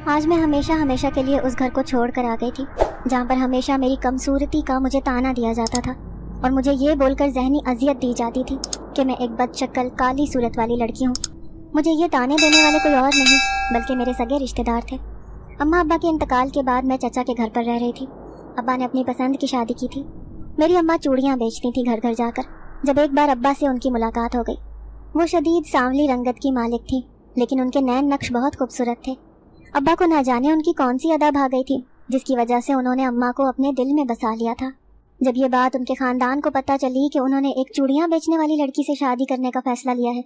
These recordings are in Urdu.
آج میں ہمیشہ ہمیشہ کے لیے اس گھر کو چھوڑ کر آ گئی تھی جہاں پر ہمیشہ میری کمصورتی کا مجھے تانا دیا جاتا تھا اور مجھے یہ بول کر ذہنی اذیت دی جاتی تھی کہ میں ایک بد شکل کالی صورت والی لڑکی ہوں۔ مجھے یہ تانے دینے والے کوئی اور نہیں بلکہ میرے سگے رشتہ دار تھے۔ اماں ابا کے انتقال کے بعد میں چچا کے گھر پر رہ رہی تھی۔ ابا نے اپنی پسند کی شادی کی تھی۔ میری اماں چوڑیاں بیچتی تھیں گھر گھر جا کر۔ جب ایک بار ابا سے ان کی ملاقات ہو گئی، وہ شدید سانولی رنگت کی مالک تھی، لیکن ان کے نین نقش بہت خوبصورت تھے۔ ابا کو نہ جانے ان کی کون سی ادا بھا گئی تھی جس کی وجہ سے انہوں نے اماں کو اپنے دل میں بسا لیا تھا۔ جب یہ بات ان کے خاندان کو پتہ چلی کہ انہوں نے ایک چوڑیاں بیچنے والی لڑکی سے شادی کرنے کا فیصلہ لیا ہے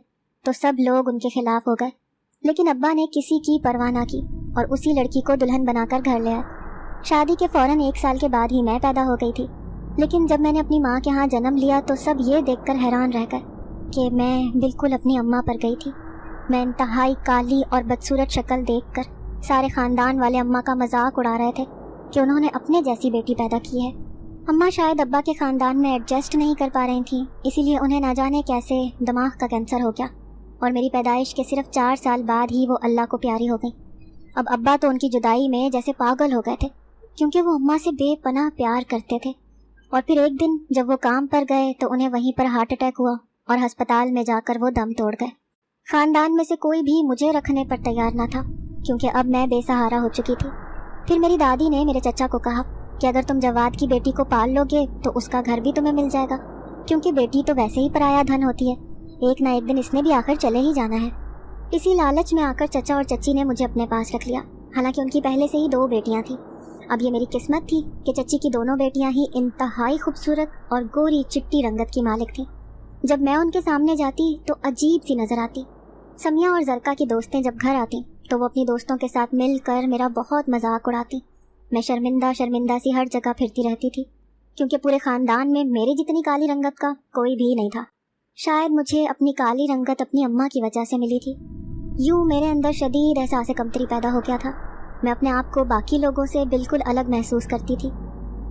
تو سب لوگ ان کے خلاف ہو گئے، لیکن ابا نے کسی کی پرواہ نہ کی اور اسی لڑکی کو دلہن بنا کر گھر لے آئے۔ شادی کے فوراً 1 سال کے بعد ہی میں پیدا ہو گئی تھی، لیکن جب میں نے اپنی ماں کے ہاں جنم لیا تو سب یہ دیکھ کر حیران رہ گئے کہ میں بالکل اپنی اماں پر گئی تھی۔ میں انتہائی کالی اور بدصورت شکل دیکھ کر سارے خاندان والے اماں کا مذاق اڑا رہے تھے کہ انہوں نے اپنے جیسی بیٹی پیدا کی ہے۔ اماں شاید ابا کے خاندان میں ایڈجسٹ نہیں کر پا رہی تھیں، اسی لیے انہیں نہ جانے کیسے دماغ کا کینسر ہو گیا اور میری پیدائش کے صرف 4 سال بعد ہی وہ اللہ کو پیاری ہو گئی۔ اب ابا تو ان کی جدائی میں جیسے پاگل ہو گئے تھے کیونکہ وہ اماں سے بے پناہ پیار کرتے تھے، اور پھر ایک دن جب وہ کام پر گئے تو انہیں وہیں پر ہارٹ اٹیک ہوا اور ہسپتال میں جا کر وہ دم توڑ گئے۔ خاندان میں سے کوئی بھی مجھے رکھنے پر تیار نہ تھا کیونکہ اب میں بے سہارا ہو چکی تھی۔ پھر میری دادی نے میرے چچا کو کہا کہ اگر تم جواد کی بیٹی کو پال لو گے تو اس کا گھر بھی تمہیں مل جائے گا، کیونکہ بیٹی تو ویسے ہی پرایا دھن ہوتی ہے، ایک نہ ایک دن اس نے بھی آخر چلے ہی جانا ہے۔ اسی لالچ میں آ کر چچا اور چچی نے مجھے اپنے پاس رکھ لیا، حالانکہ ان کی پہلے سے ہی 2 بیٹیاں تھیں۔ اب یہ میری قسمت تھی کہ چچی کی دونوں بیٹیاں ہی انتہائی خوبصورت اور گوری چٹی رنگت کی مالک تھیں۔ جب میں ان کے سامنے جاتی تو عجیب سی نظر آتی۔ سمیہ اور زرکا کی دوستیں جب گھر آتی تو وہ اپنی دوستوں کے ساتھ مل کر میرا بہت مذاق اڑاتی۔ میں شرمندہ سی ہر جگہ پھرتی رہتی تھی کیونکہ پورے خاندان میں میری جتنی کالی رنگت کا کوئی بھی نہیں تھا۔ شاید مجھے اپنی کالی رنگت اپنی اماں کی وجہ سے ملی تھی۔ یوں میرے اندر شدید احساس کمتری پیدا ہو گیا تھا۔ میں اپنے آپ کو باقی لوگوں سے بالکل الگ محسوس کرتی تھی۔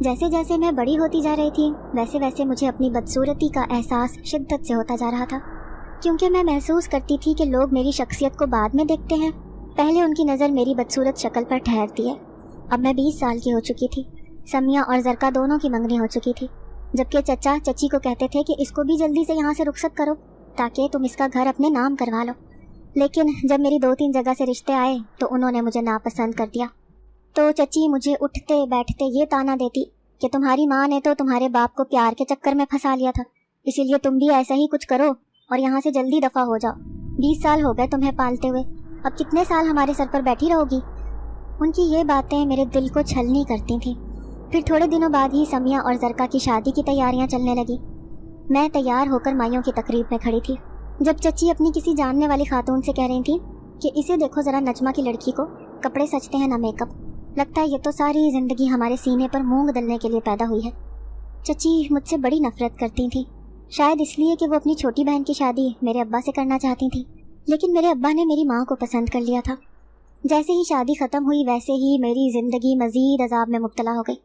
جیسے جیسے میں بڑی ہوتی جا رہی تھی ویسے ویسے مجھے اپنی بدصورتی کا احساس شدت سے ہوتا جا رہا تھا، کیونکہ میں محسوس کرتی تھی کہ لوگ میری شخصیت کو بعد میں دیکھتے ہیں، پہلے ان کی نظر میری بدصورت شکل پر ٹھہرتی ہے۔ اب میں 20 سال کی ہو چکی تھی۔ سمیہ اور زرکا دونوں کی منگنی ہو چکی تھی، جبکہ چچا چچی کو کہتے تھے کہ اس کو بھی جلدی سے یہاں سے رخصت کرو تاکہ تم اس کا گھر اپنے نام کروا لو۔ لیکن جب میری 2-3 جگہ سے رشتے آئے تو انہوں نے مجھے ناپسند کر دیا۔ تو چچی مجھے اٹھتے بیٹھتے یہ تانا دیتی کہ تمہاری ماں نے تو تمہارے باپ کو پیار کے چکر میں پھنسا لیا تھا، اسی لیے تم بھی ایسا ہی کچھ کرو اور یہاں سے جلدی دفع ہو جاؤ۔ 20 سال ہو گئے تمہیں پالتے ہوئے، اب کتنے سال ہمارے سر پر بیٹھی رہو گی؟ ان کی یہ باتیں میرے دل کو چھلنی کرتی تھیں۔ پھر تھوڑے دنوں بعد ہی سمیہ اور زرکا کی شادی کی تیاریاں چلنے لگی۔ میں تیار ہو کر مائیوں کی تقریب میں کھڑی تھی جب چچی اپنی کسی جاننے والی خاتون سے کہہ رہی تھی کہ اسے دیکھو ذرا، نجمہ کی لڑکی کو کپڑے سجتے ہیں نہ میک اپ، لگتا ہے یہ تو ساری زندگی ہمارے سینے پر مونگ دلنے کے لیے پیدا ہوئی ہے۔ چچی مجھ سے بڑی نفرت کرتی تھیں، شاید اس لیے کہ وہ اپنی چھوٹی بہن کی شادی میرے ابا سے کرنا چاہتی تھیں، لیکن میرے ابا نے میری ماں کو پسند کر لیا تھا۔ جیسے ہی شادی ختم ہوئی ویسے ہی میری زندگی مزید عذاب میں مبتلا ہو گئی،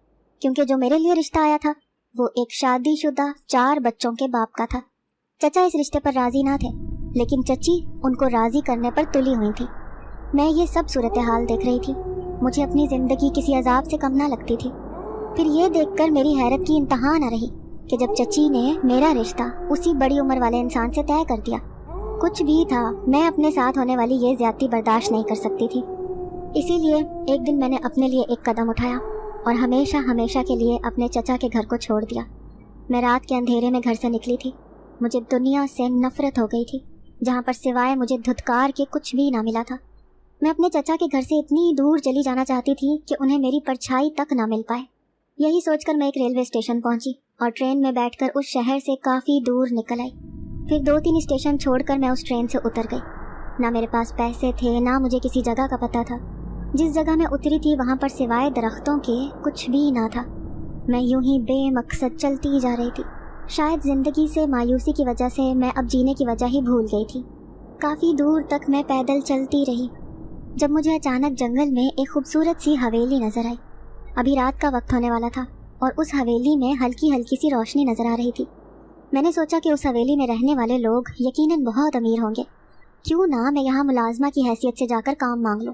کیونکہ جو میرے لیے رشتہ آیا تھا وہ ایک شادی شدہ 4 بچوں کے باپ کا تھا۔ چچا اس رشتے پر راضی نہ تھے، لیکن چچی ان کو راضی کرنے پر تلی ہوئی تھی۔ میں یہ سب صورتحال دیکھ رہی تھی، مجھے اپنی زندگی کسی عذاب سے کم نہ لگتی تھی۔ پھر یہ دیکھ کر میری حیرت کی انتہا نہ رہی کہ جب چچی نے میرا رشتہ اسی بڑی عمر والے انسان سے طے کر دیا، کچھ بھی تھا میں اپنے ساتھ ہونے والی یہ زیادتی برداشت نہیں کر سکتی تھی۔ اسی لیے ایک دن میں نے اپنے لیے ایک قدم اٹھایا اور ہمیشہ ہمیشہ کے لیے اپنے چچا کے گھر کو چھوڑ دیا۔ میں رات کے اندھیرے میں گھر سے نکلی تھی، مجھے دنیا سے نفرت ہو گئی تھی جہاں پر سوائے مجھے دھتکار کے کچھ بھی نہ ملا تھا۔ میں اپنے چچا کے گھر سے اتنی دور چلی جانا چاہتی تھی کہ انہیں میری پرچھائی تک نہ مل پائے۔ یہی سوچ کر میں ایک ریلوے اسٹیشن پہنچی اور ٹرین میں بیٹھ کر اس شہر سے کافی دور نکل آئی۔ پھر 2-3 اسٹیشن چھوڑ کر میں اس ٹرین سے اتر گئی۔ نہ میرے پاس پیسے تھے، نہ مجھے کسی جگہ کا پتہ تھا۔ جس جگہ میں اتری تھی وہاں پر سوائے درختوں کے کچھ بھی نہ تھا۔ میں یوں ہی بے مقصد چلتی جا رہی تھی۔ شاید زندگی سے مایوسی کی وجہ سے میں اب جینے کی وجہ ہی بھول گئی تھی۔ کافی دور تک میں پیدل چلتی رہی جب مجھے اچانک جنگل میں ایک خوبصورت سی حویلی نظر آئی۔ ابھی رات کا وقت ہونے والا تھا اور اس حویلی میں ہلکی ہلکی سی روشنی نظر آ رہی تھی۔ میں نے سوچا کہ اس حویلی میں رہنے والے لوگ یقیناً بہت امیر ہوں گے، کیوں نہ میں یہاں ملازمہ کی حیثیت سے جا کر کام مانگ لوں۔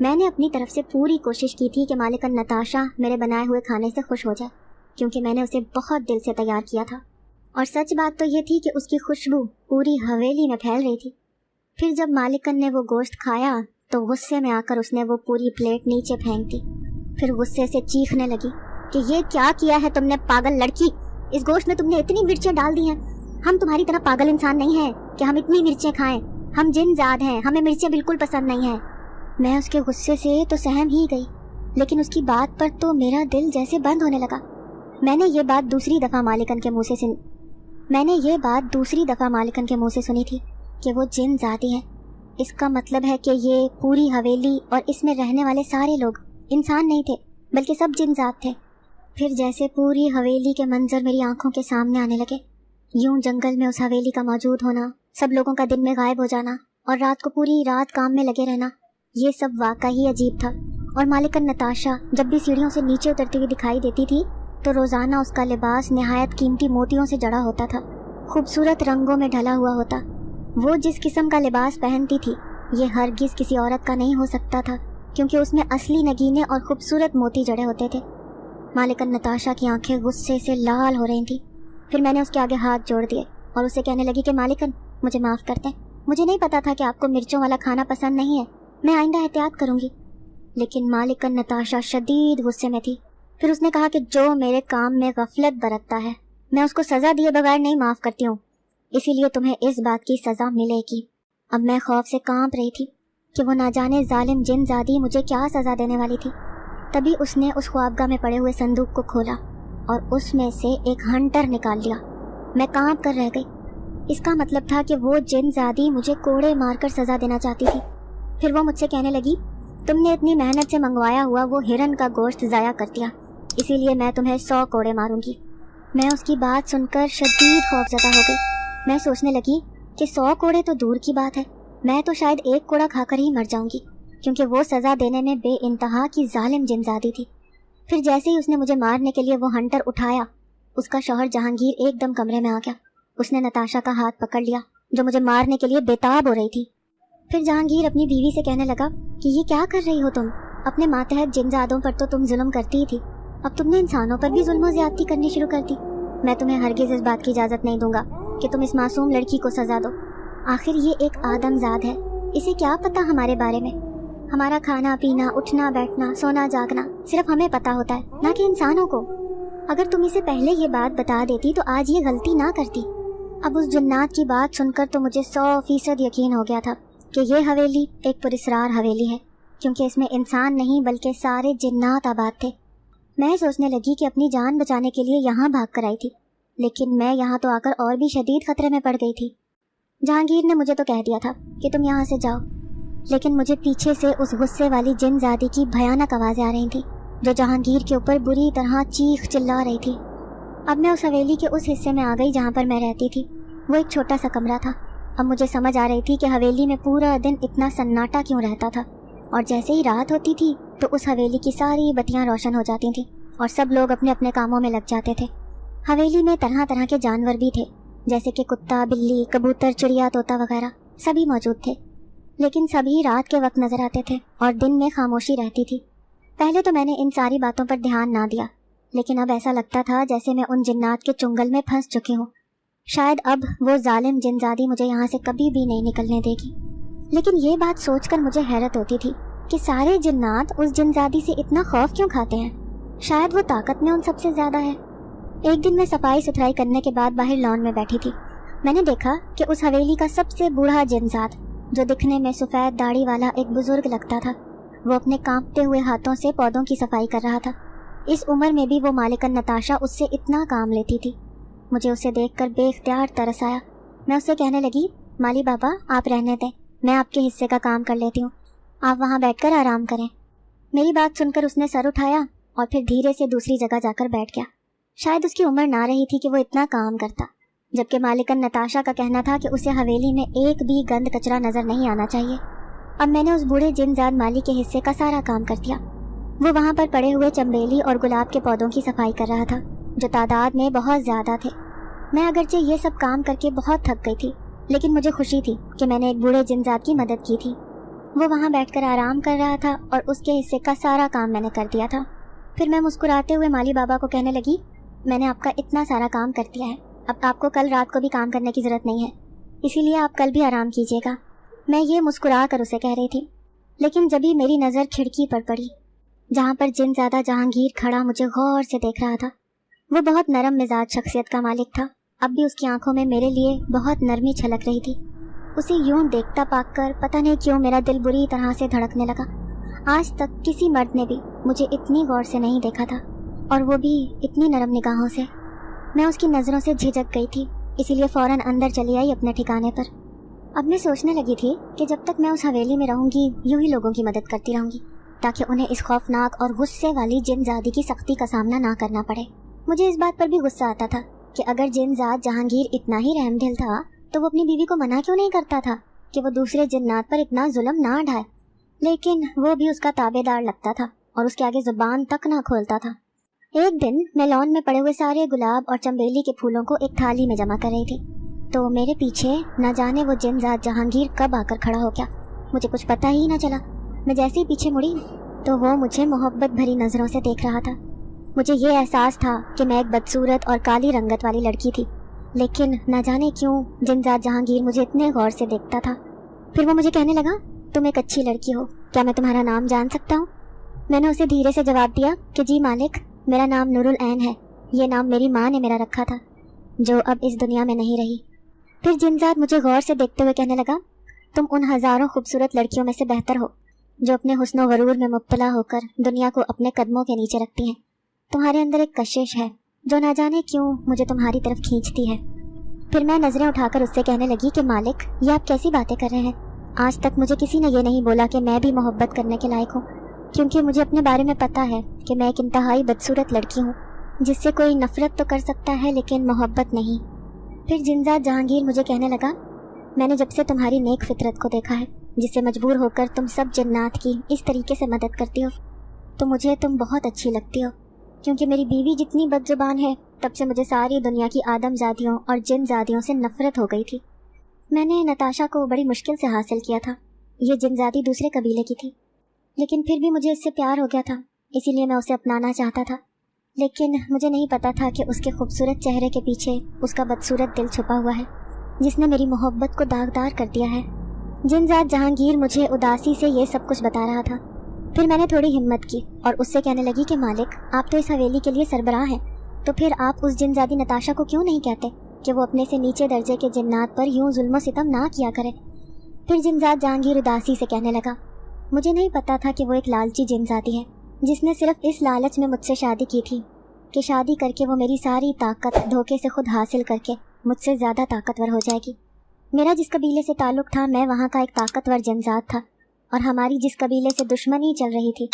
میں نے اپنی طرف سے پوری کوشش کی تھی کہ مالکن نتاشا میرے بنائے ہوئے کھانے سے خوش ہو جائے، کیونکہ میں نے اسے بہت دل سے تیار کیا تھا، اور سچ بات تو یہ تھی کہ اس کی خوشبو پوری حویلی میں پھیل رہی تھی۔ پھر جب مالکن نے وہ گوشت کھایا تو غصے میں آ کر اس نے وہ پوری پلیٹ نیچے پھینک دی، پھر غصے سے چیخنے لگی کہ یہ کیا کیا ہے تم نے پاگل لڑکی، اس گوشت میں تم نے اتنی مرچیں ڈال دی ہیں، ہم تمہاری طرح پاگل انسان نہیں ہیں کہ ہم اتنی مرچیں کھائیں، ہم جن زاد ہیں، ہمیں مرچیں بالکل پسند نہیں ہیں۔ میں اس کے غصے سے تو سہم ہی گئی، لیکن اس کی بات پر تو میرا دل جیسے بند ہونے لگا۔ میں نے یہ بات دوسری دفعہ مالکن کے منہ سے سنی تھی کہ وہ جن زادی ہیں۔ اس کا مطلب ہے کہ یہ پوری حویلی اور اس میں رہنے والے سارے لوگ انسان نہیں تھے بلکہ سب جن زاد تھے۔ پھر جیسے پوری حویلی کے منظر میری آنکھوں کے سامنے آنے لگے، یوں جنگل میں اس حویلی کا موجود ہونا، سب لوگوں کا دن میں غائب ہو جانا اور رات کو پوری رات کام میں لگے رہنا، یہ سب واقعی عجیب تھا۔ اور مالکن نتاشا جب بھی سیڑھیوں سے نیچے اترتی ہوئی دکھائی دیتی تھی تو روزانہ اس کا لباس نہایت قیمتی موتیوں سے جڑا ہوتا تھا، خوبصورت رنگوں میں ڈھلا ہوا ہوتا۔ وہ جس قسم کا لباس پہنتی تھی یہ ہرگز کسی عورت کا نہیں ہو سکتا تھا، کیونکہ اس میں اصلی نگینے اور خوبصورت موتی جڑے ہوتے تھے۔ مالکن نتاشا کی آنکھیں غصے سے لال ہو رہی تھیں۔ پھر میں نے اس کے آگے ہاتھ جوڑ دیے اور اسے کہنے لگی کہ مالکن مجھے معاف کر دیں، مجھے نہیں پتا تھا کہ آپ کو مرچوں والا کھانا پسند نہیں ہے، میں آئندہ احتیاط کروں گی۔ لیکن مالکن نتاشا شدید غصے میں تھی۔ پھر اس نے کہا کہ جو میرے کام میں غفلت برتتا ہے میں اس کو سزا دیے بغیر نہیں معاف کرتی ہوں، اسی لیے تمہیں اس بات کی سزا ملے گی۔ اب میں خوف سے کانپ رہی تھی کہ وہ نہ جانے ظالم جن زادی مجھے کیا سزا دینے والی تھی۔ تبھی اس نے اس خوابگاہ میں پڑے ہوئے صندوق کو کھولا اور اس میں سے ایک ہنٹر نکال لیا۔ میں کانپ کر رہ گئی۔ اس کا مطلب تھا کہ وہ جن زادی مجھے کوڑے مار کر سزا دینا چاہتی تھی۔ پھر وہ مجھ سے کہنے لگی تم نے اتنی محنت سے منگوایا ہوا وہ ہرن کا گوشت ضائع کر دیا، اسی لیے میں تمہیں 100 کوڑے ماروں گی۔ میں اس کی بات سن کر شدید خوفزدہ ہو گئی۔ میں سوچنے لگی کہ 100 کوڑے تو دور کی بات ہے، میں تو شاید ایک کوڑا کھا کر ہی مر جاؤں گی، کیونکہ وہ سزا دینے میں بے انتہا کی ظالم جن زادی تھی۔ پھر جیسے ہی اس نے مجھے مارنے کے لیے وہ ہنٹر اٹھایا، اس کا شوہر جہانگیر ایک دم کمرے میں آ گیا۔ اس نے نتاشا کا ہاتھ پکڑ لیا جو مجھے مارنے کے لیے بےتاب ہو رہی تھی۔ پھر جہانگیر اپنی بیوی سے کہنے لگا کہ یہ کیا کر رہی ہو تم، اپنے ماتحت جن زادوں پر تو تم ظلم کرتی ہی تھی، اب تم نے انسانوں پر بھی ظلم و زیادتی کرنی شروع کر دی۔ میں تمہیں ہرگز اس بات کی اجازت نہیں دوں گا کہ تم اس معصوم لڑکی کو سزا دو، آخر یہ ایک آدم زاد ہے، اسے کیا پتا ہمارے بارے میں؟ ہمارا کھانا پینا، اٹھنا بیٹھنا، سونا جاگنا صرف ہمیں پتا ہوتا ہے، نہ کہ انسانوں کو۔ اگر تم اسے پہلے یہ بات بتا دیتی تو آج یہ غلطی نہ کرتی۔ اب اس جنات کی بات سن کر تو مجھے 100% یقین ہو گیا تھا کہ یہ حویلی ایک پراسرار حویلی ہے، کیونکہ اس میں انسان نہیں بلکہ سارے جنات آباد تھے۔ میں سوچنے لگی کہ اپنی جان بچانے کے لیے یہاں بھاگ کر آئی تھی، لیکن میں یہاں تو آ کر اور بھی شدید خطرے میں پڑ گئی تھی۔ جہانگیر نے مجھے تو کہہ دیا تھا کہ تم یہاں سے جاؤ، لیکن مجھے پیچھے سے اس غصے والی جن زادی کی بھیانک آوازیں آ رہی تھیں جو جہانگیر کے اوپر بری طرح چیخ چلا رہی تھی۔ اب میں اس حویلی کے اس حصے میں آ گئی جہاں پر میں رہتی تھی۔ وہ ایک چھوٹا سا کمرہ تھا۔ اب مجھے سمجھ آ رہی تھی کہ حویلی میں پورا دن اتنا سناٹا کیوں رہتا تھا، اور جیسے ہی رات ہوتی تھی تو اس حویلی کی ساری بتیاں روشن ہو جاتی تھیں اور سب لوگ اپنے اپنے کاموں میں لگ جاتے تھے۔ حویلی میں طرح طرح کے جانور بھی تھے، جیسے کہ کتا، بلی، کبوتر، چڑیا، طوطا وغیرہ سبھی موجود تھے، لیکن سبھی رات کے وقت نظر آتے تھے اور دن میں خاموشی رہتی تھی۔ پہلے تو میں نے ان ساری باتوں پر دھیان نہ دیا، لیکن اب ایسا لگتا تھا جیسے میں ان جنات کے چنگل میں پھنس چکی ہوں۔ شاید اب وہ ظالم جن زادی مجھے یہاں سے کبھی بھی نہیں نکلنے دے گی۔ لیکن یہ بات سوچ کر مجھے حیرت ہوتی تھی کہ سارے جنات اس جن زادی سے اتنا خوف کیوں کھاتے ہیں؟ شاید وہ طاقت میں ان سب سے زیادہ ہے۔ ایک دن میں صفائی ستھرائی کرنے کے بعد باہر لان میں بیٹھی تھی۔ میں نے دیکھا کہ اس حویلی کا سب سے بوڑھا جن زاد، جو دکھنے میں سفید داڑھی والا ایک بزرگ لگتا تھا، وہ اپنے کانپتے ہوئے ہاتھوں سے پودوں کی صفائی کر رہا تھا۔ اس عمر میں بھی وہ مالکن نتاشا اس سے اتنا کام لیتی تھی۔ مجھے اسے دیکھ کر بے اختیار ترس آیا۔ میں اسے کہنے لگی، مالی بابا آپ رہنے دیں، میں آپ کے حصے کا کام کر لیتی ہوں، آپ وہاں بیٹھ کر آرام کریں۔ میری بات سن کر اس نے سر اٹھایا اور پھر دھیرے سے دوسری جگہ جا کر بیٹھ گیا۔ شاید اس کی عمر نہ رہی تھی کہ وہ اتنا کام کرتا، جبکہ مالکن نتاشا کا کہنا تھا کہ اسے حویلی میں ایک بھی گند کچرا نظر نہیں آنا چاہیے۔ اب میں نے اس بوڑھے جن زاد مالی کے حصے کا سارا کام کر دیا۔ وہ وہاں پر پڑے ہوئے چمبیلی اور گلاب کے پودوں کی صفائی کر رہا تھا، جو تعداد میں بہت زیادہ تھے۔ میں اگرچہ یہ سب کام کر کے بہت تھک گئی تھی، لیکن مجھے خوشی تھی کہ میں نے ایک بوڑھے جن زاد کی مدد کی تھی۔ وہ وہاں بیٹھ کر آرام کر رہا تھا اور اس کے حصے کا سارا کام میں نے کر دیا تھا۔ پھر میں مسکراتے ہوئے مالی بابا کو کہنے لگی، میں نے آپ کا اتنا سارا کام کر دیا ہے، اب آپ کو کل رات کو بھی کام کرنے کی ضرورت نہیں ہے، اسی لیے آپ کل بھی آرام کیجیے گا۔ میں یہ مسکرا کر اسے کہہ رہی تھی، لیکن جبھی میری نظر کھڑکی پر پڑی جہاں پر جن زادہ جہانگیر کھڑا مجھے غور سے دیکھ رہا تھا۔ وہ بہت نرم مزاج شخصیت کا مالک تھا، اب بھی اس کی آنکھوں میں میرے لیے بہت نرمی چھلک رہی تھی۔ اسے یوں دیکھتا پاک کر پتہ نہیں کیوں میرا دل بری طرح سے دھڑکنے لگا۔ آج تک کسی مرد نے بھی مجھے اتنی غور سے نہیں دیکھا تھا، اور وہ بھی اتنی نرم نگاہوں سے۔ میں اس کی نظروں سے جھجک گئی تھی، اسی لیے فوراً اندر چلی آئی اپنے ٹھکانے پر۔ اب میں سوچنے لگی تھی کہ جب تک میں اس حویلی میں رہوں گی یوں ہی لوگوں کی مدد کرتی رہوں گی تاکہ انہیں اس خوفناک اور غصے والی جن زادی کی سختی کا سامنا نہ کرنا پڑے۔ مجھے اس بات پر بھی غصہ آتا تھا کہ اگر جن زاد جہانگیر اتنا ہی رحم دل تھا تو وہ اپنی بیوی کو منع کیوں نہیں کرتا تھا کہ وہ دوسرے جنات پر اتنا ظلم نہ ڈھائے، لیکن وہ بھی اس کا تابع دار لگتا تھا اور اس کے آگے زبان تک نہ کھولتا تھا۔ ایک دن میں لان میں پڑے ہوئے سارے گلاب اور چنبیلی کے پھولوں کو ایک تھالی میں جمع کر رہی تھی تو میرے پیچھے نہ جانے وہ جن زاد جہانگیر کب آ کر کھڑا ہو گیا، مجھے کچھ پتہ ہی نہ چلا۔ میں جیسے ہی پیچھے مڑی تو وہ مجھے محبت بھری نظروں سے دیکھ رہا تھا۔ مجھے یہ احساس تھا کہ میں ایک بدصورت اور کالی رنگت والی لڑکی تھی، لیکن نہ جانے کیوں جن زاد جہانگیر مجھے اتنے غور سے دیکھتا تھا۔ پھر وہ مجھے کہنے لگا، تم ایک اچھی لڑکی ہو، کیا میں تمہارا نام جان سکتا ہوں؟ میں نے اسے دھیرے سے جواب دیا کہ جی مالک، میرا نام نور العین ہے، یہ نام میری ماں نے میرا رکھا تھا جو اب اس دنیا میں نہیں رہی۔ پھر جن زاد مجھے غور سے دیکھتے ہوئے کہنے لگا، تم ان ہزاروں خوبصورت لڑکیوں میں سے بہتر ہو جو اپنے حسن و غرور میں مبتلا ہو کر دنیا کو اپنے قدموں کے نیچے رکھتی ہیں۔ تمہارے اندر ایک کشش ہے جو نہ جانے کیوں مجھے تمہاری طرف کھینچتی ہے۔ پھر میں نظریں اٹھا کر اس سے کہنے لگی کہ مالک، یہ آپ کیسی باتیں کر رہے ہیں؟ آج تک مجھے کسی نے یہ نہیں بولا کہ میں بھی محبت کرنے کے لائق ہوں، کیونکہ مجھے اپنے بارے میں پتہ ہے کہ میں ایک انتہائی بدصورت لڑکی ہوں جس سے کوئی نفرت تو کر سکتا ہے لیکن محبت نہیں۔ پھر جن زاد جہانگیر مجھے کہنے لگا، میں نے جب سے تمہاری نیک فطرت کو دیکھا ہے جس سے مجبور ہو کر تم سب جنات کی اس طریقے سے مدد کرتی ہو، تو مجھے تم بہت اچھی لگتی ہو، کیونکہ میری بیوی جتنی بد زبان ہے تب سے مجھے ساری دنیا کی آدم زادیوں اور جن زادیوں سے نفرت ہو گئی تھی۔ میں نے نتاشا کو بڑی مشکل سے حاصل کیا تھا، یہ جن زادی دوسرے قبیلے کی تھی، لیکن پھر بھی مجھے اس سے پیار ہو گیا تھا، اسی لیے میں اسے اپنانا چاہتا تھا، لیکن مجھے نہیں پتا تھا کہ اس کے خوبصورت چہرے کے پیچھے اس کا بدصورت دل چھپا ہوا ہے جس نے میری محبت کو داغدار کر دیا ہے۔ جن زاد جہانگیر مجھے اداسی سے یہ سب کچھ بتا رہا تھا۔ پھر میں نے تھوڑی ہمت کی اور اس سے کہنے لگی کہ مالک، آپ تو اس حویلی کے لیے سربراہ ہیں، تو پھر آپ اس جن زادی نتاشا کو کیوں نہیں کہتے کہ وہ اپنے سے نیچے درجے کے جنات پر یوں ظلم و ستم نہ کیا کرے؟ پھر جن زاد جہانگیر اداسی سے کہنے لگا، مجھے نہیں پتا تھا کہ وہ ایک لالچی جن زادی ہے جس نے صرف اس لالچ میں مجھ سے شادی کی تھی کہ شادی کر کے وہ میری ساری طاقت دھوکے سے خود حاصل کر کے مجھ سے زیادہ طاقتور ہو جائے گی۔ میرا جس قبیلے سے تعلق تھا میں وہاں کا ایک طاقتور جن زاد تھا، اور ہماری جس قبیلے سے دشمنی چل رہی تھی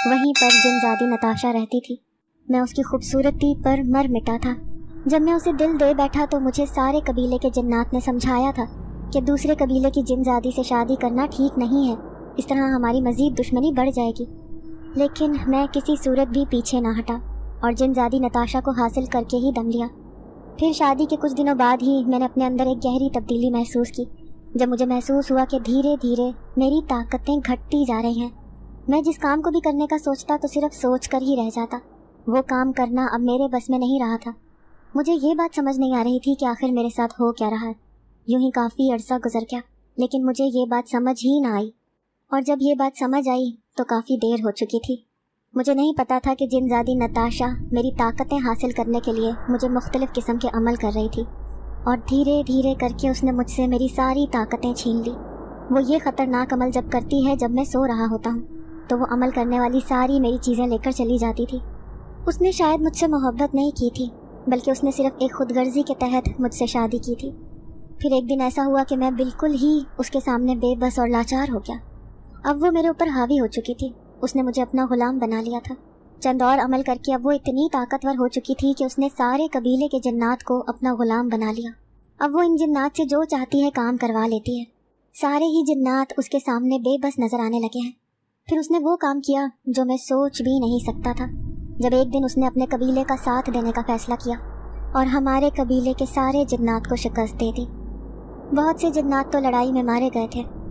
وہیں پر جن زادی نتاشا رہتی تھی۔ میں اس کی خوبصورتی پر مر مٹا تھا۔ جب میں اسے دل دے بیٹھا تو مجھے سارے قبیلے کے جنات نے سمجھایا تھا کہ دوسرے قبیلے کی جن زادی سے شادی کرنا ٹھیک نہیں ہے، اس طرح ہماری مزید دشمنی بڑھ جائے گی، لیکن میں کسی صورت بھی پیچھے نہ ہٹا اور جن زادی نتاشا کو حاصل کر کے ہی دم لیا۔ پھر شادی کے کچھ دنوں بعد ہی میں نے اپنے اندر ایک گہری تبدیلی محسوس کی، جب مجھے محسوس ہوا کہ دھیرے دھیرے میری طاقتیں گھٹتی جا رہی ہیں۔ میں جس کام کو بھی کرنے کا سوچتا تو صرف سوچ کر ہی رہ جاتا، وہ کام کرنا اب میرے بس میں نہیں رہا تھا۔ مجھے یہ بات سمجھ نہیں آ رہی تھی کہ آخر میرے ساتھ ہو کیا رہا ہے۔ یوں ہی کافی عرصہ گزر گیا لیکن مجھے یہ بات سمجھ ہی نہ آئی، اور جب یہ بات سمجھ آئی تو کافی دیر ہو چکی تھی۔ مجھے نہیں پتا تھا کہ جن زادی نتاشا میری طاقتیں حاصل کرنے کے لیے مجھے مختلف قسم کے عمل کر رہی تھی، اور دھیرے دھیرے کر کے اس نے مجھ سے میری ساری طاقتیں چھین لی۔ وہ یہ خطرناک عمل جب کرتی ہے جب میں سو رہا ہوتا ہوں تو وہ عمل کرنے والی ساری میری چیزیں لے کر چلی جاتی تھی۔ اس نے شاید مجھ سے محبت نہیں کی تھی، بلکہ اس نے صرف ایک خود غرضی کے تحت مجھ سے شادی کی تھی۔ پھر ایک دن ایسا ہوا کہ میں بالکل ہی اس کے سامنے بے بس اور لاچار ہو گیا۔ اب وہ میرے اوپر حاوی ہو چکی تھی، اس نے مجھے اپنا غلام بنا لیا تھا۔ چند اور عمل کر کے اب وہ اتنی طاقتور ہو چکی تھی کہ اس نے سارے قبیلے کے جنات کو اپنا غلام بنا لیا۔ اب وہ ان جنات سے جو چاہتی ہے کام کروا لیتی ہے۔ سارے ہی جنات اس کے سامنے بے بس نظر آنے لگے ہیں۔ پھر اس نے وہ کام کیا جو میں سوچ بھی نہیں سکتا تھا، جب ایک دن اس نے اپنے قبیلے کا ساتھ دینے کا فیصلہ کیا اور ہمارے قبیلے کے سارے جنات کو شکست دے دی۔ بہت سے جنات تو لڑائی میں مارے گئے تھے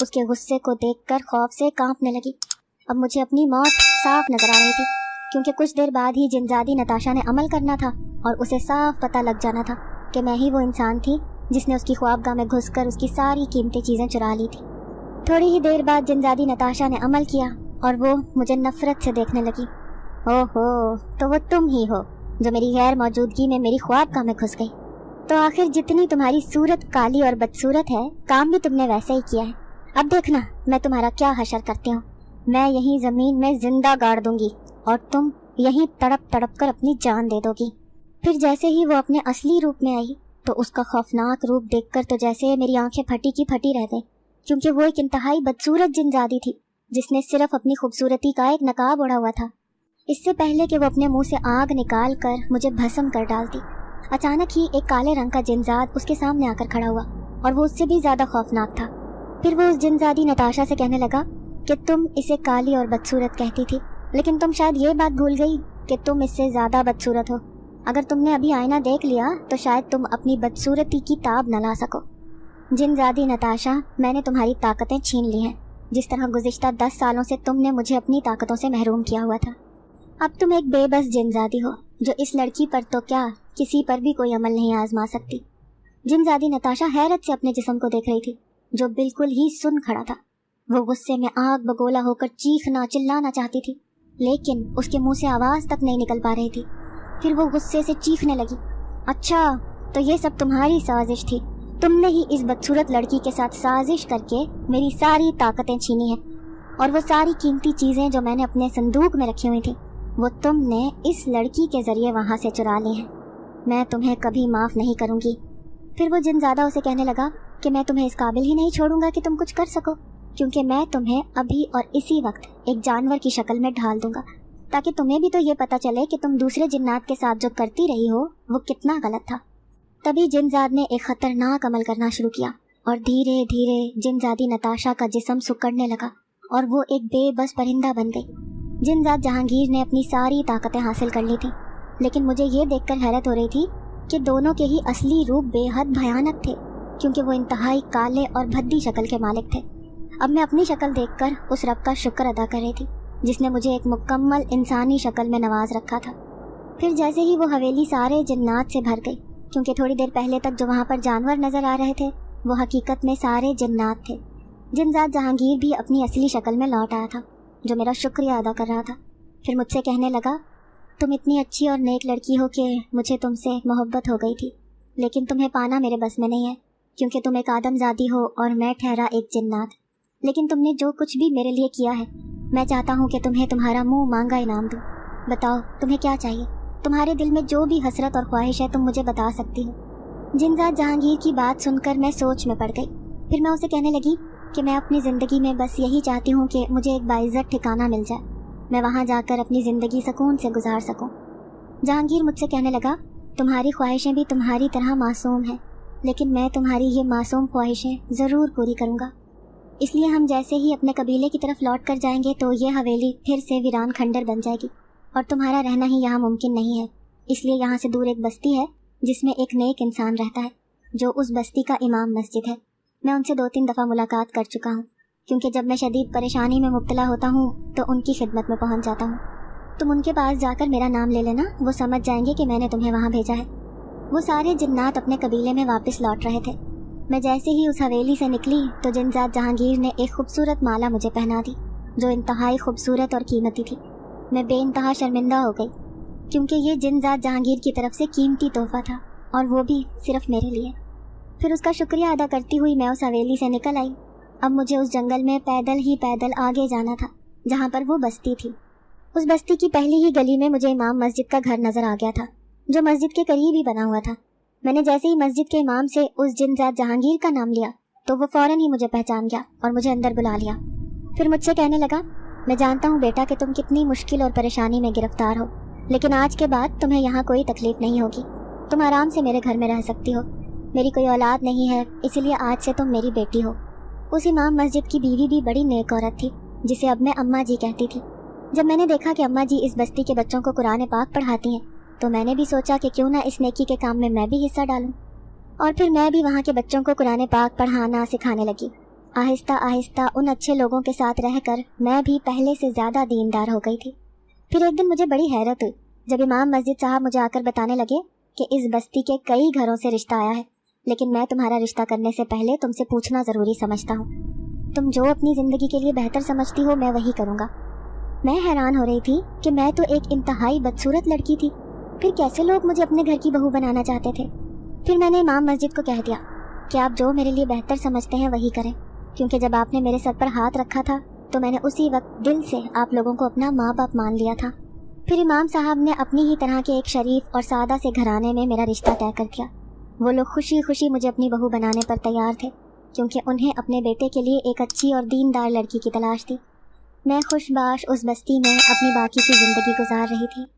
اس کے غصے کو دیکھ کر خوف سے کانپنے لگی۔ اب مجھے اپنی موت صاف نظر آ رہی تھی، کیونکہ کچھ دیر بعد ہی جنزادی نتاشا نے عمل کرنا تھا اور اسے صاف پتہ لگ جانا تھا کہ میں ہی وہ انسان تھی جس نے اس کی خوابگاہ میں گھس کر اس کی ساری قیمتی چیزیں چرا لی تھی۔ تھوڑی ہی دیر بعد جنزادی نتاشا نے عمل کیا اور وہ مجھے نفرت سے دیکھنے لگی۔ اوہو، تو وہ تم ہی ہو جو میری غیر موجودگی میں میری خوابگاہ میں گھس گئی۔ تو آخر جتنی تمہاری صورت کالی اور بدصورت ہے، کام بھی تم نے ویسے ہی کیا ہے۔ اب دیکھنا میں تمہارا کیا حشر کرتی ہوں۔ میں یہیں زمین میں زندہ گاڑ دوں گی اور تم یہیں تڑپ تڑپ کر اپنی جان دے دو گی۔ پھر جیسے ہی وہ اپنے اصلی روپ میں آئی تو اس کا خوفناک روپ دیکھ کر تو جیسے میری آنکھیں پھٹی کی پھٹی رہ گئیں، کیونکہ وہ ایک انتہائی بدصورت جنزادی تھی جس نے صرف اپنی خوبصورتی کا ایک نقاب اوڑھا ہوا تھا۔ اس سے پہلے کہ وہ اپنے منہ سے آگ نکال کر مجھے بھسم کر ڈالتی، اچانک ہی ایک کالے رنگ کا جنزاد اس کے سامنے آ کر کھڑا ہوا اور وہ اس سے بھی زیادہ خوفناک تھا۔ پھر وہ اس جنزادی نتاشا سے کہنے لگا کہ تم اسے کالی اور بدصورت کہتی تھی، لیکن تم شاید یہ بات بھول گئی کہ تم اس سے زیادہ بدصورت ہو۔ اگر تم نے ابھی آئینہ دیکھ لیا تو شاید تم اپنی بدصورتی کی تاب نہ لا سکو۔ جنزادی نتاشا، میں نے تمہاری طاقتیں چھین لی ہیں، جس طرح گزشتہ 10 سالوں سے تم نے مجھے اپنی طاقتوں سے محروم کیا ہوا تھا۔ اب تم ایک بے بس جنزادی ہو جو اس لڑکی پر تو کیا کسی پر بھی کوئی عمل نہیں آزما سکتی۔ جنزادی نتاشا حیرت سے اپنے جسم کو دیکھ رہی تھی جو بالکل ہی سن کھڑا تھا۔ وہ غصے میں آگ بگولا ہو کر چیخنا چلانا چاہتی تھی، لیکن اس کے منہ سے آواز تک نہیں نکل پا رہی تھی۔ پھر وہ غصے سے چیخنے لگی، اچھا تو یہ سب تمہاری سازش تھی، تم نے ہی اس بدصورت لڑکی کے ساتھ سازش کر کے میری ساری طاقتیں چھینی ہیں، اور وہ ساری قیمتی چیزیں جو میں نے اپنے صندوق میں رکھی ہوئی تھیں وہ تم نے اس لڑکی کے ذریعے وہاں سے چرا لی ہیں۔ میں تمہیں کبھی معاف نہیں کروں گی۔ پھر وہ جنزادہ اسے کہنے لگا کہ میں تمہیں اس قابل ہی نہیں چھوڑوں گا کہ تم کچھ کر سکو، کیونکہ میں تمہیں ابھی اور اسی وقت ایک جانور کی شکل میں ڈھال دوں گا، تاکہ تمہیں بھی تو یہ پتہ چلے کہ تم دوسرے جنات کے ساتھ جو کرتی رہی ہو وہ کتنا غلط تھا۔ تبھی جنزاد نے ایک خطرناک عمل کرنا شروع کیا اور دھیرے دھیرے جنزادی نتاشا کا جسم سکڑنے لگا اور وہ ایک بے بس پرندہ بن گئی۔ جنزاد جہانگیر نے اپنی ساری طاقتیں حاصل کر لی تھیں، لیکن مجھے یہ دیکھ کر حیرت ہو رہی تھی کہ دونوں کے ہی اصلی روپ بے حد بھیانک تھے، کیونکہ وہ انتہائی کالے اور بھدی شکل کے مالک تھے۔ اب میں اپنی شکل دیکھ کر اس رب کا شکر ادا کر رہی تھی جس نے مجھے ایک مکمل انسانی شکل میں نواز رکھا تھا۔ پھر جیسے ہی وہ حویلی سارے جنات سے بھر گئی، کیونکہ تھوڑی دیر پہلے تک جو وہاں پر جانور نظر آ رہے تھے وہ حقیقت میں سارے جنات تھے۔ جنزاد جہانگیر بھی اپنی اصلی شکل میں لوٹ آیا تھا جو میرا شکریہ ادا کر رہا تھا۔ پھر مجھ سے کہنے لگا، تم اتنی اچھی اور نیک لڑکی ہو کہ مجھے تم سے محبت ہو گئی تھی، لیکن تمہیں پانا میرے بس میں نہیں ہے، کیونکہ تم ایک آدم زادی ہو اور میں ٹھہرا ایک جنات۔ لیکن تم نے جو کچھ بھی میرے لیے کیا ہے، میں چاہتا ہوں کہ تمہیں تمہارا منہ مانگا انعام دوں۔ بتاؤ تمہیں کیا چاہیے؟ تمہارے دل میں جو بھی حسرت اور خواہش ہے تم مجھے بتا سکتی ہو۔ جنزاد جہانگیر کی بات سن کر میں سوچ میں پڑ گئی۔ پھر میں اسے کہنے لگی کہ میں اپنی زندگی میں بس یہی چاہتی ہوں کہ مجھے ایک باعزت ٹھکانہ مل جائے، میں وہاں جا کر اپنی زندگی سکون سے گزار سکوں۔ جہانگیر مجھ سے کہنے لگا، تمہاری خواہشیں بھی تمہاری طرح معصوم ہیں، لیکن میں تمہاری یہ معصوم خواہشیں ضرور پوری کروں گا۔ اس لیے ہم جیسے ہی اپنے قبیلے کی طرف لوٹ کر جائیں گے تو یہ حویلی پھر سے ویران کھنڈر بن جائے گی، اور تمہارا رہنا ہی یہاں ممکن نہیں ہے۔ اس لیے یہاں سے دور ایک بستی ہے جس میں ایک نیک انسان رہتا ہے، جو اس بستی کا امام مسجد ہے۔ میں ان سے 2-3 دفعہ ملاقات کر چکا ہوں، کیونکہ جب میں شدید پریشانی میں مبتلا ہوتا ہوں تو ان کی خدمت میں پہنچ جاتا ہوں۔ تم ان کے پاس جا کر میرا نام لے لینا، وہ سمجھ جائیں گے کہ میں نے تمہیں وہاں بھیجا ہے۔ وہ سارے جنات اپنے قبیلے میں واپس لوٹ رہے تھے۔ میں جیسے ہی اس حویلی سے نکلی تو جنزاد جہانگیر نے ایک خوبصورت مالا مجھے پہنا دی جو انتہائی خوبصورت اور قیمتی تھی۔ میں بے انتہا شرمندہ ہو گئی، کیونکہ یہ جنزاد جہانگیر کی طرف سے قیمتی تحفہ تھا، اور وہ بھی صرف میرے لیے۔ پھر اس کا شکریہ ادا کرتی ہوئی میں اس حویلی سے نکل آئی۔ اب مجھے اس جنگل میں پیدل آگے جانا تھا جہاں پر وہ بستی تھی۔ اس بستی کی پہلی ہی گلی میں مجھے امام مسجد کا گھر نظر آ گیا تھا، جو مسجد کے قریب ہی بنا ہوا تھا۔ میں نے جیسے ہی مسجد کے امام سے اس جنزاد جہانگیر کا نام لیا تو وہ فوراً ہی مجھے پہچان گیا اور مجھے اندر بلا لیا۔ پھر مجھ سے کہنے لگا، میں جانتا ہوں بیٹا کہ تم کتنی مشکل اور پریشانی میں گرفتار ہو، لیکن آج کے بعد تمہیں یہاں کوئی تکلیف نہیں ہوگی، تم آرام سے میرے گھر میں رہ سکتی ہو۔ میری کوئی اولاد نہیں ہے، اسی لیے آج سے تم میری بیٹی ہو۔ اس امام مسجد کی بیوی بھی بڑی نیک عورت تھی جسے اب میں اماں جی کہتی تھی۔ جب میں نے دیکھا کہ اماں جی اس بستی کے بچوں کو قرآن پاک پڑھاتی ہیں تو میں نے بھی سوچا کہ کیوں نہ اس نیکی کے کام میں بھی حصہ ڈالوں، اور پھر میں بھی وہاں کے بچوں کو قرآن پاک پڑھانا سکھانے لگی آہستہ آہستہ ان اچھے لوگوں کے ساتھ رہ کر میں بھی پہلے سے زیادہ دیندار ہو گئی تھی۔ پھر ایک دن مجھے بڑی حیرت ہوئی جب امام مسجد صاحب مجھے آ کر بتانے لگے کہ اس بستی کے کئی گھروں سے رشتہ آیا ہے، لیکن میں تمہارا رشتہ کرنے سے پہلے تم سے پوچھنا ضروری سمجھتا ہوں۔ تم جو اپنی زندگی کے لیے بہتر سمجھتی ہو میں وہی کروں گا۔ میں حیران ہو رہی تھی کہ میں تو ایک انتہائی بدصورت لڑکی تھی، پھر کیسے لوگ مجھے اپنے گھر کی بہو بنانا چاہتے تھے۔ پھر میں نے امام مسجد کو کہہ دیا کہ آپ جو میرے لیے بہتر سمجھتے ہیں وہی کریں، کیونکہ جب آپ نے میرے سر پر ہاتھ رکھا تھا تو میں نے اسی وقت دل سے آپ لوگوں کو اپنا ماں باپ مان لیا تھا۔ پھر امام صاحب نے اپنی ہی طرح کے ایک شریف اور سادہ سے گھرانے میں میرا رشتہ طے کر دیا۔ وہ لوگ خوشی خوشی مجھے اپنی بہو بنانے پر تیار تھے، کیونکہ انہیں اپنے بیٹے کے لیے ایک اچھی اور دیندار لڑکی کی تلاش تھی۔ میں خوش باش اس بستی میں اپنی باقی کی زندگی گزار رہی تھی۔